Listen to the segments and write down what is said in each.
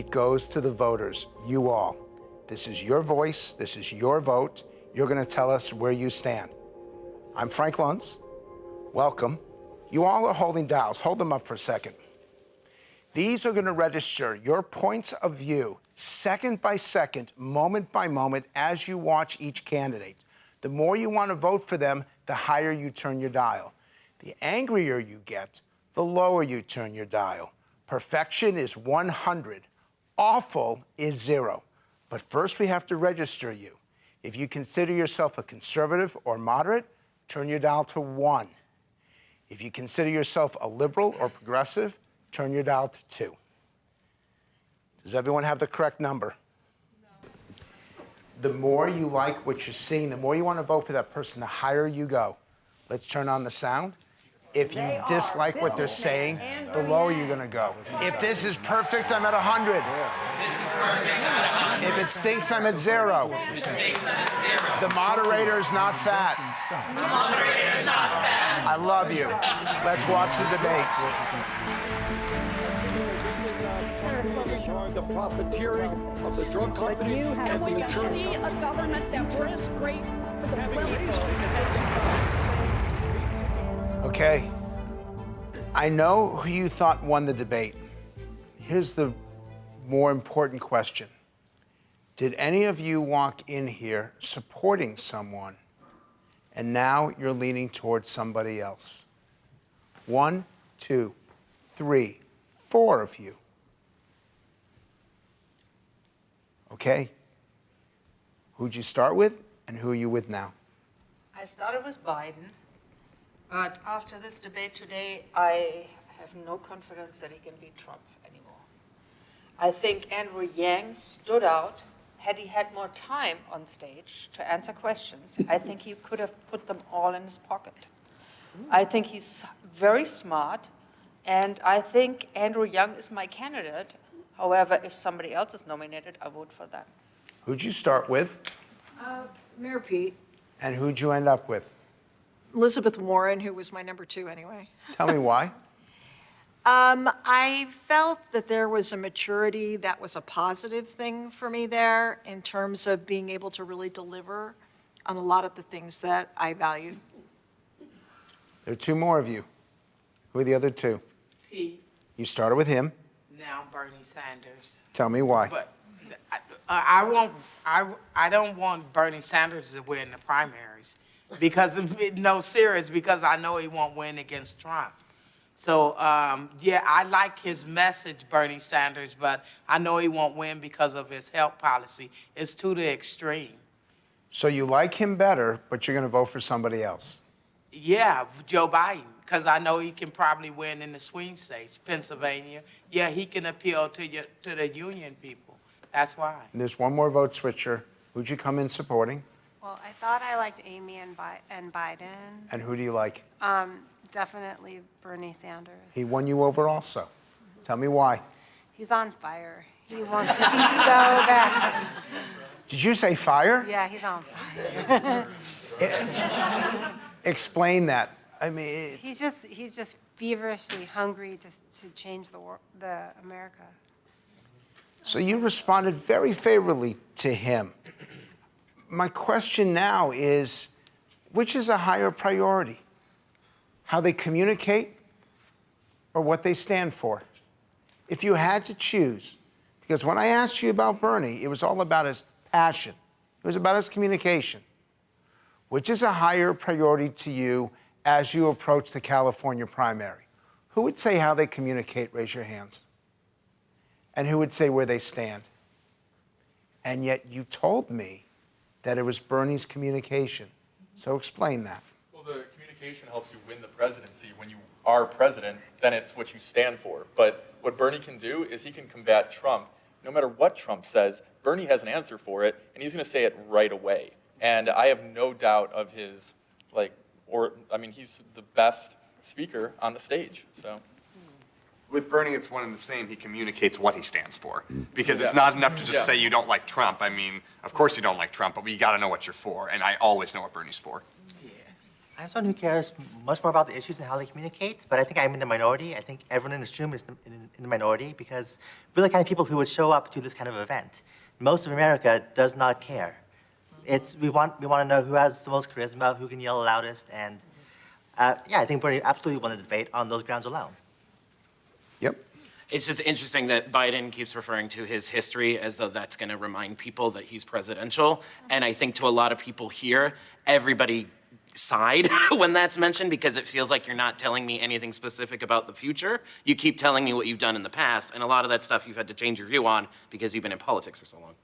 It goes to the voters, you all. This is your voice, this is your vote. You're gonna tell us where you stand. I'm Frank Luntz. Welcome. You all are holding dials. Hold them up for a second. These are going to register your points of view second by second, moment by moment, as you watch each candidate. The more you want to vote for them, the higher you turn your dial. The angrier you get, the lower you turn your dial. Perfection is 100. Awful is 0. But first we have to register you. If you consider yourself a conservative or moderate, turn your dial to 1. If you consider yourself a liberal or progressive, turn your dial to 2. Does everyone have the correct number? No. The more you like what you're seeing, the more you want to vote for that person, the higher you go. Let's turn on the sound. If you dislike what they're saying, the lower you're going to go. If this is perfect, I'm at 100. This is perfect, I'm at 100. If it stinks, I'm at 0. If it stinks, I'm at 0. The moderator's not fat. The moderator's not fat. I love you. Let's watch the debate. The profiteering of the drug companies and the insurance see a government that works great for the wealthy. Okay. I know who you thought won the debate. Here's the more important question. Did any of you walk in here supporting someone and now you're leaning towards somebody else? 1, 2, 3, 4 of you. Okay. Who'd you start with, and who are you with now? I started with Biden, but after this debate today, I have no confidence that he can beat Trump anymore. I think Andrew Yang stood out. Had he had more time on stage to answer questions, I think he could have put them all in his pocket. I think he's very smart, and I think Andrew Yang is my candidate. However, if somebody else is nominated, I vote for them. Who'd you start with? Mayor Pete. And who'd you end up with? Elizabeth Warren, who was my number 2 anyway. Tell me why. I felt that there was a maturity that was a positive thing for me there in terms of being able to really deliver on a lot of the things that I valued. There are 2 more of you. Who are the other 2? Pete. You started with him. Now Bernie Sanders. Tell me why. But I don't want Bernie Sanders to win the primaries because because I know he won't win against Trump. So yeah, I like his message, Bernie Sanders, but I know he won't win because of his health policy. It's to the extreme. So you like him better, but you're going to vote for somebody else. Yeah, Joe Biden, because I know he can probably win in the swing states, Pennsylvania. Yeah, he can appeal to the union people. That's why. And there's one more vote switcher. Who'd you come in supporting? Well, I thought I liked Amy and Biden. And who do you like? Definitely Bernie Sanders. He won you over also. Tell me why. He's on fire. He wants this so bad. Did you say fire? Yeah, he's on fire. Explain that. I mean, He's just feverishly hungry to change the America. So you responded very favorably to him. My question now is, which is a higher priority? How they communicate or what they stand for? If you had to choose, because when I asked you about Bernie, it was all about his passion. It was about his communication. Which is a higher priority to you as you approach the California primary? Who would say how they communicate? Raise your hands. And who would say where they stand? And yet you told me that it was Bernie's communication. So explain that. Well, the communication helps you win the presidency. When you are president, then it's what you stand for. But what Bernie can do is he can combat Trump. No matter what Trump says, Bernie has an answer for it, and he's going to say it right away. And I have no doubt of his, he's the best speaker on the stage, so. With Bernie, it's one and the same. He communicates what he stands for. Because it's not enough to just say you don't like Trump. I mean, of course you don't like Trump, but you got to know what you're for. And I always know what Bernie's for. Yeah. I'm someone who cares much more about the issues and how they communicate, but I think I'm in the minority. I think everyone in this room is in the minority because we're the kind of people who would show up to this kind of event. Most of America does not care. We want to know who has the most charisma, who can yell the loudest, and yeah, I think Bernie absolutely won the debate on those grounds alone. Yep. It's just interesting that Biden keeps referring to his history as though that's going to remind people that he's presidential. And I think to a lot of people here, everybody sighed when that's mentioned because it feels like you're not telling me anything specific about the future. You keep telling me what you've done in the past, and a lot of that stuff you've had to change your view on because you've been in politics for so long.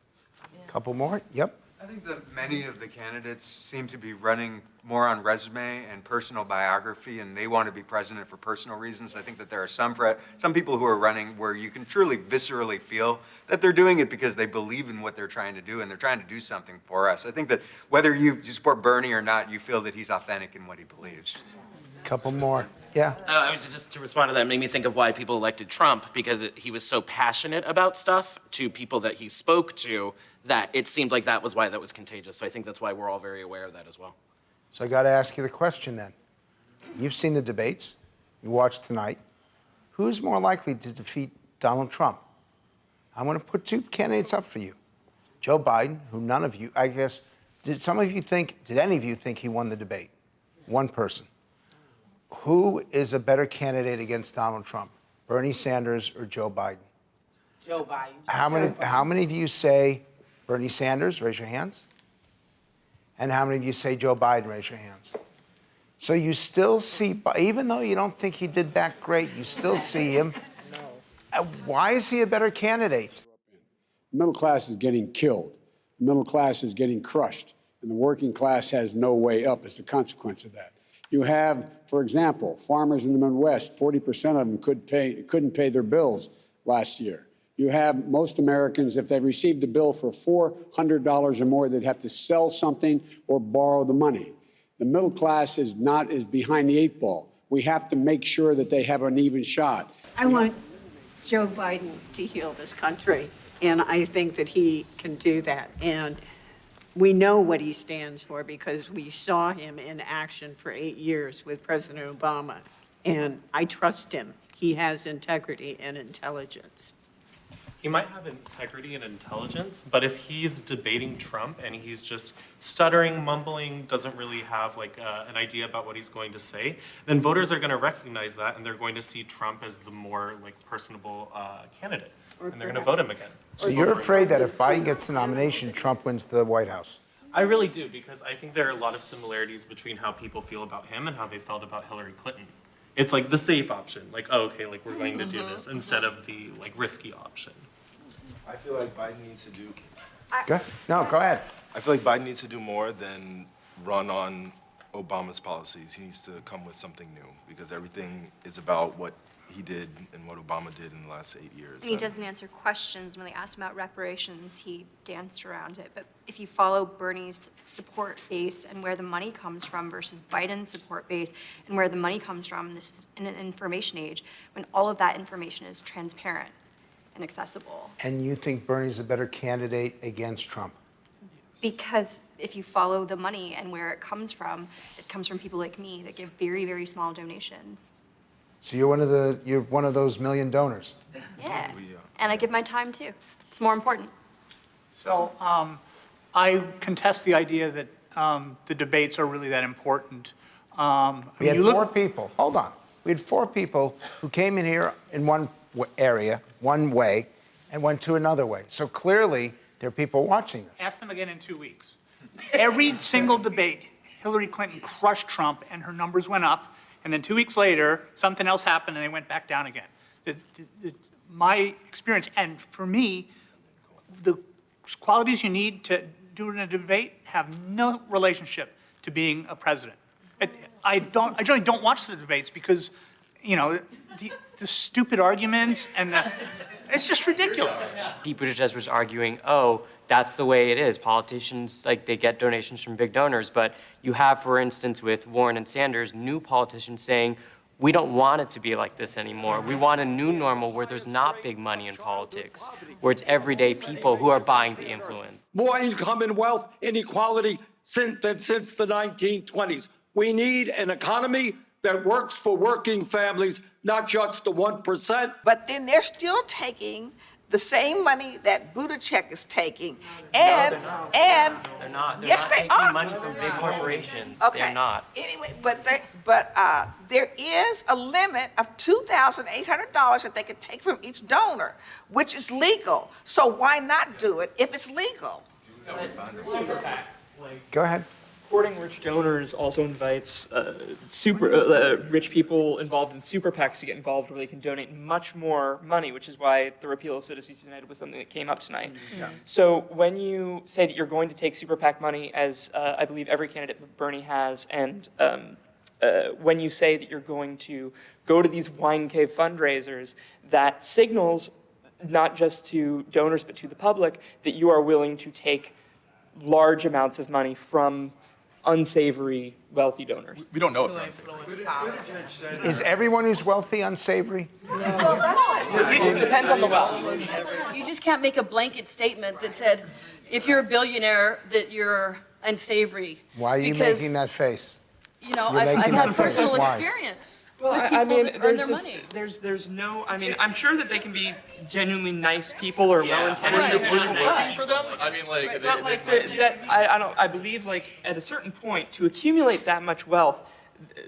Couple more? Yep. I think that many of the candidates seem to be running more on resume and personal biography, and they want to be president for personal reasons. I think that there are some people who are running where you can truly viscerally feel that they're doing it because they believe in what they're trying to do, and they're trying to do something for us. I think that whether you support Bernie or not, you feel that he's authentic in what he believes. Couple more. Yeah. I was just to respond to that, it made me think of why people elected Trump, because he was so passionate about stuff to people that he spoke to that it seemed like that was why that was contagious. So I think that's why we're all very aware of that as well. So I got to ask you the question then. You've seen the debates. You watched tonight. Who's more likely to defeat Donald Trump? I'm going to put two candidates up for you. Joe Biden, who none of you, I guess, did any of you think he won the debate? One person. Who is a better candidate against Donald Trump? Bernie Sanders or Joe Biden? Joe Biden. How many of you say Bernie Sanders? Raise your hands. And how many of you say Joe Biden? Raise your hands. So you still see, even though you don't think he did that great, you still see him. Why is he a better candidate? The middle class is getting killed. The middle class is getting crushed. And the working class has no way up as a consequence of that. You have, for example, farmers in the Midwest, 40% of them couldn't pay their bills last year. You have most Americans, if they received a bill for $400 or more, they'd have to sell something or borrow the money. The middle class is behind the eight ball. We have to make sure that they have an even shot. I want Joe Biden to heal this country, and I think that he can do that. And we know what he stands for because we saw him in action for 8 years with President Obama, and I trust him. He has integrity and intelligence. He might have integrity and intelligence, but if he's debating Trump and he's just stuttering, mumbling, doesn't really have an idea about what he's going to say, then voters are going to recognize that and they're going to see Trump as the more personable candidate, and they're going to vote him again. So you're afraid that if Biden gets the nomination, Trump wins the White House? I really do, because I think there are a lot of similarities between how people feel about him and how they felt about Hillary Clinton. It's the safe option, we're going to do this, instead of the risky option. I feel like Biden needs to do. Go ahead. I feel like Biden needs to do more than run on Obama's policies. He needs to come with something new, because everything is about what he did and what Obama did in the last 8 years. And he doesn't answer questions. When they asked him about reparations, he danced around it. But if you follow Bernie's support base and where the money comes from versus Biden's support base and where the money comes from, this is in an information age, when all of that information is transparent and accessible. And you think Bernie's a better candidate against Trump? Because if you follow the money and where it comes from people like me that give very, very small donations. So you're one of those million donors. Yeah, and I give my time too. It's more important. So I contest the idea that the debates are really that important. We had four people. Hold on. We had four people who came in here in one area, one way, and went to another way. So clearly, there are people watching this. Ask them again in 2 weeks. Every single debate, Hillary Clinton crushed Trump and her numbers went up. And then 2 weeks later, something else happened and they went back down again. My experience, and for me, the qualities you need to do in a debate have no relationship to being a president. I generally don't watch the debates because, the stupid arguments and it's just ridiculous. Pete Buttigieg was arguing, oh, that's the way it is. Politicians, they get donations from big donors, but you have, for instance, with Warren and Sanders, new politicians saying, we don't want it to be like this anymore. We want a new normal where there's not big money in politics, where it's everyday people who are buying the influence. More income and wealth inequality since the 1920s. We need an economy that works for working families, not just the 1%. But then they're still taking the same money that Buttigieg is taking, and They're not. They're yes, not they taking are. money from big corporations. Okay. They're not. Anyway, but there is a limit of $2,800 that they can take from each donor, which is legal. So why not do it if it's legal? Go ahead. Supporting rich donors also invites rich people involved in super PACs to get involved, where they can donate much more money, which is why the repeal of Citizens United was something that came up tonight. So when you say that you're going to take super PAC money, as I believe every candidate but Bernie has, and when you say that you're going to go to these wine cave fundraisers, that signals not just to donors but to the public that you are willing to take large amounts of money from unsavory, wealthy donors. We don't know if they're unsavory. Is everyone who's wealthy unsavory? It depends on the wealth. You just can't make a blanket statement that said, if you're a billionaire, that you're unsavory. Why are you Because, making that face? You know, You're I've making had that face. personal Why? experience. Well, with I people mean, that earn there's their just, money. there's no, I mean, I'm sure that they can be genuinely nice people or well-intended. Were you working for them? I mean, like, But like I believe like at a certain point, to accumulate that much wealth,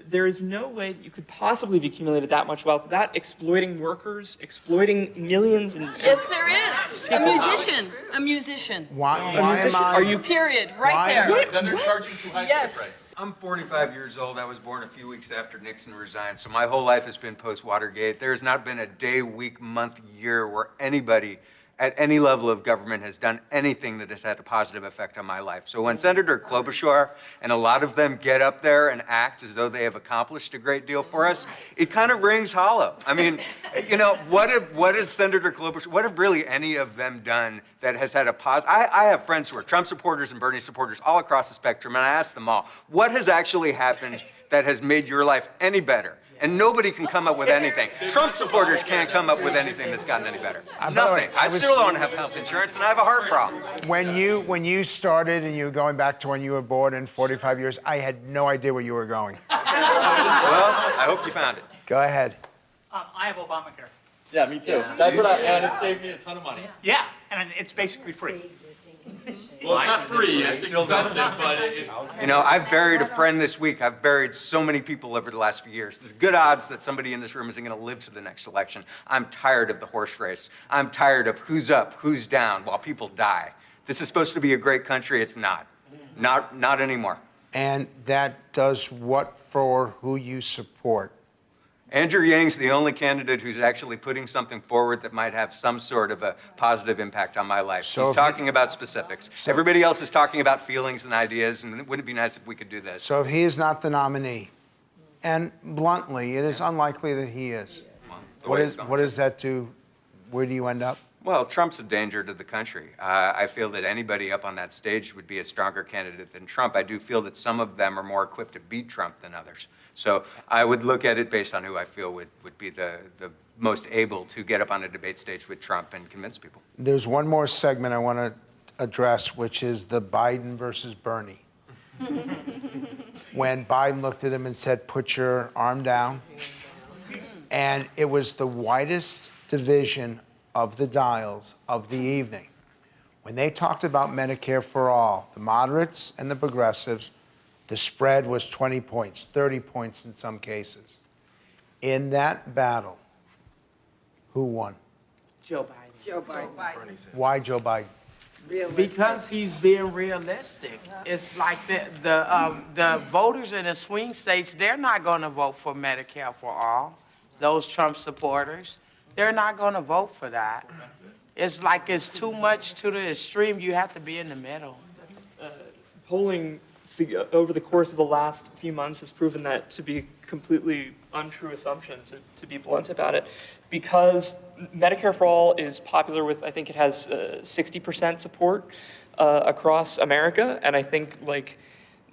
there is no way that you could possibly have accumulated that much wealth without exploiting workers, exploiting millions and Yes, there is. A musician. A musician. Why musician? am I? Are you Period. Right there. Then they're charging too high Yes. ticket prices. I'm 45 years old. I was born a few weeks after Nixon resigned, so my whole life has been post-Watergate. There has not been a day, week, month, year where anybody at any level of government has done anything that has had a positive effect on my life. So when Senator Klobuchar and a lot of them get up there and act as though they have accomplished a great deal for us, it kind of rings hollow. I mean, you know, what has Senator Klobuchar, what have really any of them done that has had a positive? I have friends who are Trump supporters and Bernie supporters all across the spectrum, and I ask them all, what has actually happened that has made your life any better? And nobody can come up with anything. Trump supporters can't come up with anything that's gotten any better. Nothing. I still don't have health insurance, and I have a heart problem. When you started and you were going back to when you were born in 45 years, I had no idea where you were going. Well, I hope you found it. Go ahead. I have Obamacare. Yeah, me too. That's what and it saved me a ton of money. Yeah, and it's basically free. Well, it's not free, it's expensive, but it's... You know, I've buried a friend this week. I've buried so many people over the last few years. There's good odds that somebody in this room isn't going to live to the next election. I'm tired of the horse race. I'm tired of who's up, who's down, while people die. This is supposed to be a great country. It's not. Not anymore. And that does what for who you support? Andrew Yang's the only candidate who's actually putting something forward that might have some sort of a positive impact on my life. So He's talking about specifics. Everybody else is talking about feelings and ideas, and wouldn't it be nice if we could do this? So if he is not the nominee, and bluntly, it is unlikely that he is, what does that do? Where do you end up? Well, Trump's a danger to the country. I feel that anybody up on that stage would be a stronger candidate than Trump. I do feel that some of them are more equipped to beat Trump than others. So I would look at it based on who I feel would be the most able to get up on a debate stage with Trump and convince people. There's one more segment I want to address, which is the Biden versus Bernie. When Biden looked at him and said, put your arm down. And it was the widest division of the dials of the evening. When they talked about Medicare for all, the moderates and the progressives, the spread was 20 points, 30 points in some cases. In that battle, who won? Joe Biden. Joe Biden. Why Joe Biden? Because he's being realistic. It's like the voters in the swing states, they're not going to vote for Medicare for all. Those Trump supporters, they're not going to vote for that. It's like it's too much to the extreme. You have to be in the middle. Polling over the course of the last few months has proven that to be a completely untrue assumption, to be blunt about it, because Medicare for All is popular with, I think it has 60% support across America, and I think like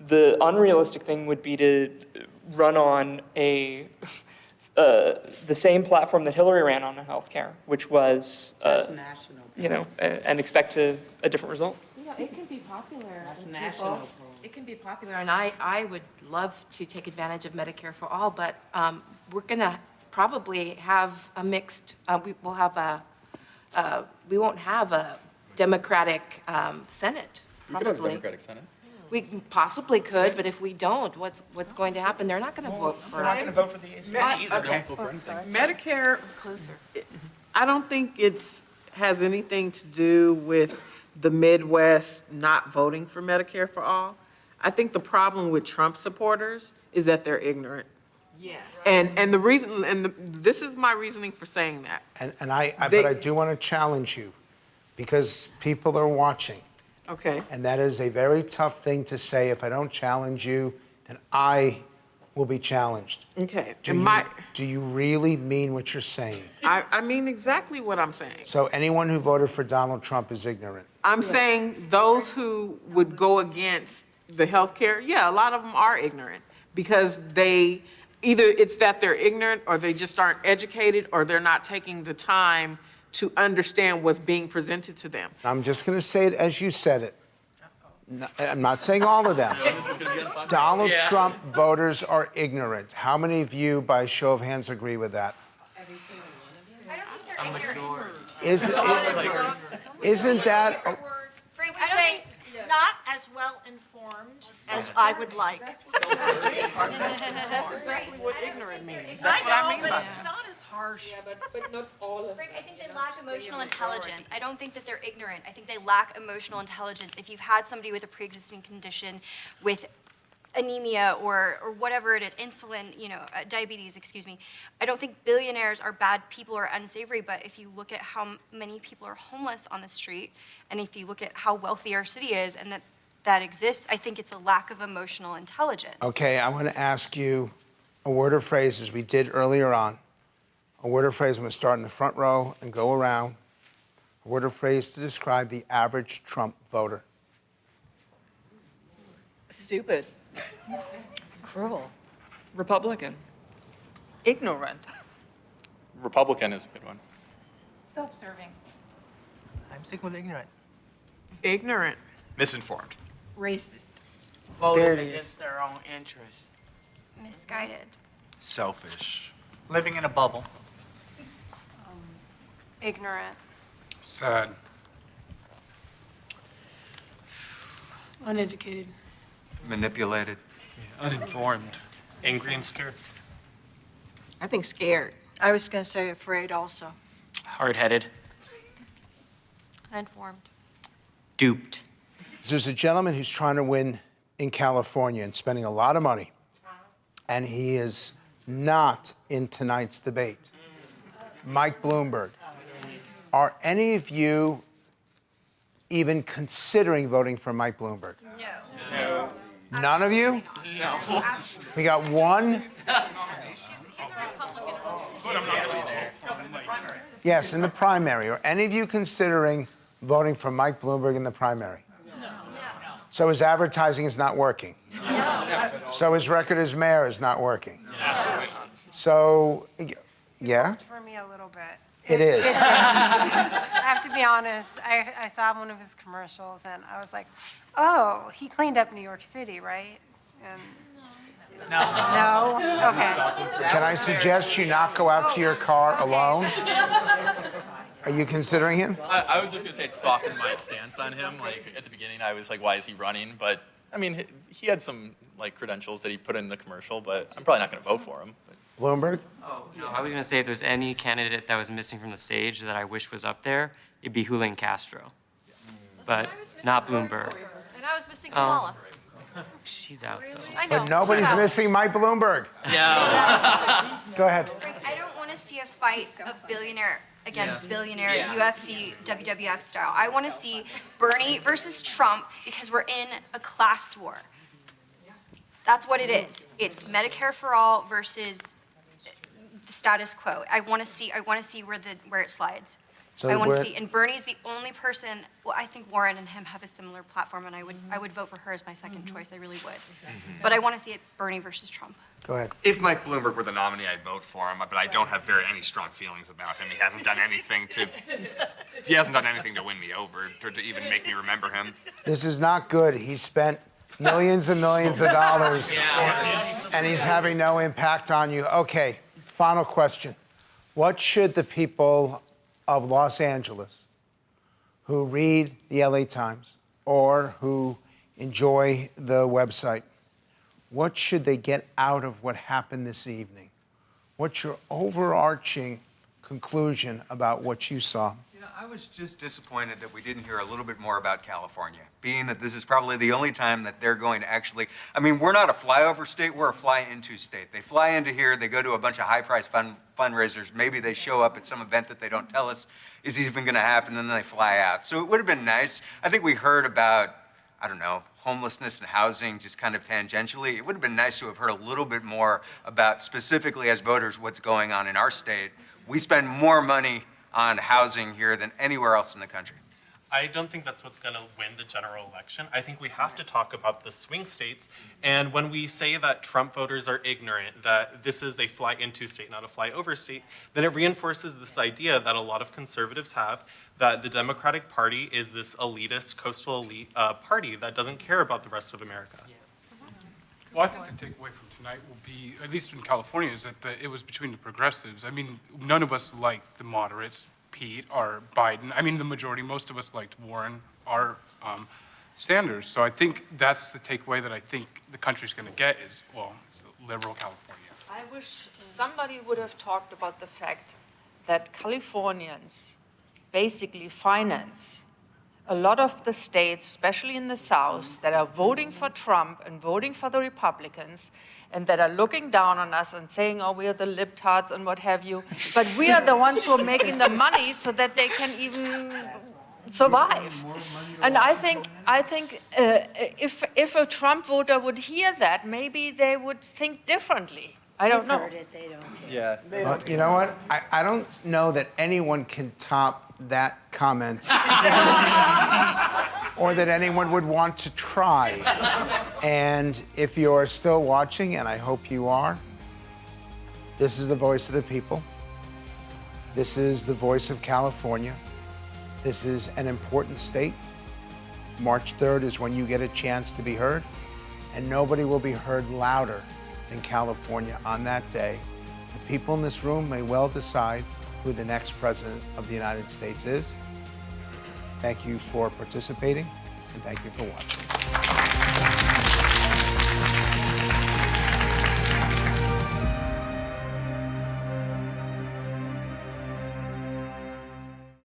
the unrealistic thing would be to run on the same platform that Hillary ran on healthcare, which was, National. and expect a different result. know, it can be popular. That's with national people. It can be popular, and I would love to take advantage of Medicare for all, but we're gonna probably have a mixed, we won't have a Democratic Senate, We could have a probably. Democratic Senate. We possibly could, but if we don't, what's going to happen? They're not gonna vote for. They're not gonna vote for the ACA either. Okay. Vote for anything. Medicare, Closer. I don't think has anything to do with the Midwest not voting for Medicare for all. I think the problem with Trump supporters is that they're ignorant. Yes. And the reason, this is my reasoning for saying that. But I do want to challenge you because people are watching. Okay. And that is a very tough thing to say. If I don't challenge you, then I will be challenged. Okay. Do you really mean what you're saying? I mean exactly what I'm saying. So anyone who voted for Donald Trump is ignorant. I'm saying those who would go against the health care, yeah, a lot of them are ignorant because they, either it's that they're ignorant or they just aren't educated or they're not taking the time to understand what's being presented to them. I'm just going to say it as you said it. I'm not saying all of them. Donald Trump voters are ignorant. How many of you, by show of hands, agree with that? Isn't that... Frank, you're saying not as well informed as I would like. That's exactly what ignorant means. That's what I mean by but that. it's not as harsh. But not all of Frank, I think they lack emotional intelligence. I don't think that they're ignorant. I think they lack emotional intelligence. If you've had somebody with a pre-existing condition with anemia or whatever it is, insulin, diabetes, excuse me, I don't think billionaires are bad people or unsavory, but if you look at how many people are homeless on the street, and if you look at how wealthy our city is and that exists, I think it's a lack of emotional intelligence. Okay, I want to ask you a word or phrase, as we did earlier on. A word or phrase, I'm going to start in the front row and go around. A word or phrase to describe the average Trump voter. Stupid. Cruel. Republican. Ignorant. Republican is a good one. Self-serving. I'm sticking with ignorant. Ignorant. Misinformed. Racist. Voting against their own interests. Misguided. Selfish. Living in a bubble. Ignorant. Sad. Uneducated. Manipulated. Uninformed. Angry and scared. I think scared. I was gonna say afraid also. Hard-headed. Uninformed. Duped. There's a gentleman who's trying to win in California and spending a lot of money, and he is not in tonight's debate. Mike Bloomberg. Are any of you even considering voting for Mike Bloomberg? No. None of you? No. We got one. He's a Republican. Yes, in the primary. Are any of you considering voting for Mike Bloomberg in the primary? No. So his advertising is not working. No. So his record as mayor is not working. So, yeah? For me a little bit. It is. It did. I have to be honest. I saw one of his commercials and I was like, oh, he cleaned up New York City, right? And no. Okay. Can I suggest you not go out to your car alone? Are you considering him? I was just gonna say it softened my stance on him. Like at the beginning, I was like, "Why is he running?" But I mean, he had some like credentials that he put in the commercial. But I'm probably not gonna vote for him. Bloomberg? Oh, no, I was going to say if there's any candidate that was missing from the stage that I wish was up there, it'd be Julian Castro. But not Bloomberg. And I was missing Kamala. She's out, though. I know. But nobody's missing Mike Bloomberg. No. Go ahead. Frank, I don't want to see a fight of billionaire against billionaire, UFC, WWF style. I want to see Bernie versus Trump because we're in a class war. That's what it is. It's Medicare for all versus the status quo. I want to see where it slides. I want to we're- see, and Bernie's the only person, well, I think Warren and him have a similar platform, and I would vote for her as my second choice, I really would. But I want to see it Bernie versus Trump. Go ahead. If Mike Bloomberg were the nominee, I'd vote for him, but I don't have any strong feelings about him. He hasn't done anything to win me over, to even make me remember him. This is not good. He spent millions and millions of dollars, and he's having no impact on you. Okay, final question. What should the people of Los Angeles who read the LA Times or who enjoy the website, what should they get out of what happened this evening? What's your overarching conclusion about what you saw? You know, I was just disappointed that we didn't hear a little bit more about California, being that this is probably the only time that they're going to actually, I mean, we're not a flyover state, we're a fly-into state. They fly into here, they go to a bunch of high-priced fundraisers, maybe they show up at some event that they don't tell us is even gonna happen, and then they fly out. So it would have been nice. I think we heard about, I don't know, homelessness and housing just kind of tangentially. It would have been nice to have heard a little bit more about, specifically as voters, what's going on in our state. We spend more money on housing here than anywhere else in the country. I don't think that's what's going to win the general election. I think we have to talk about the swing states. And when we say that Trump voters are ignorant, that this is a fly-into state, not a fly-over state, then it reinforces this idea that a lot of conservatives have that the Democratic Party is this elitist, coastal elite party that doesn't care about the rest of America. Well, I think the takeaway from tonight will be, at least in California, is that it was between the progressives. I mean, none of us liked the moderates, Pete or Biden. I mean, the majority, most of us liked Warren or Sanders. So I think that's the takeaway that I think the country's going to get is, well, it's liberal California. I wish somebody would have talked about the fact that Californians basically finance a lot of the states, especially in the South, that are voting for Trump and voting for the Republicans, and that are looking down on us and saying, oh, we are the libtards and what have you. But we are the ones who are making the money so that they can even survive. And I think if a Trump voter would hear that, maybe they would think differently. I don't know. Heard it, they don't care. Yeah. Well, you know what? I don't know that anyone can top that comment or that anyone would want to try. And if you're still watching, and I hope you are, this is the voice of the people. This is the voice of California. This is an important state. March 3rd is when you get a chance to be heard, and nobody will be heard louder than California on that day. The people in this room may well decide who the next president of the United States is. Thank you for participating, and thank you for watching.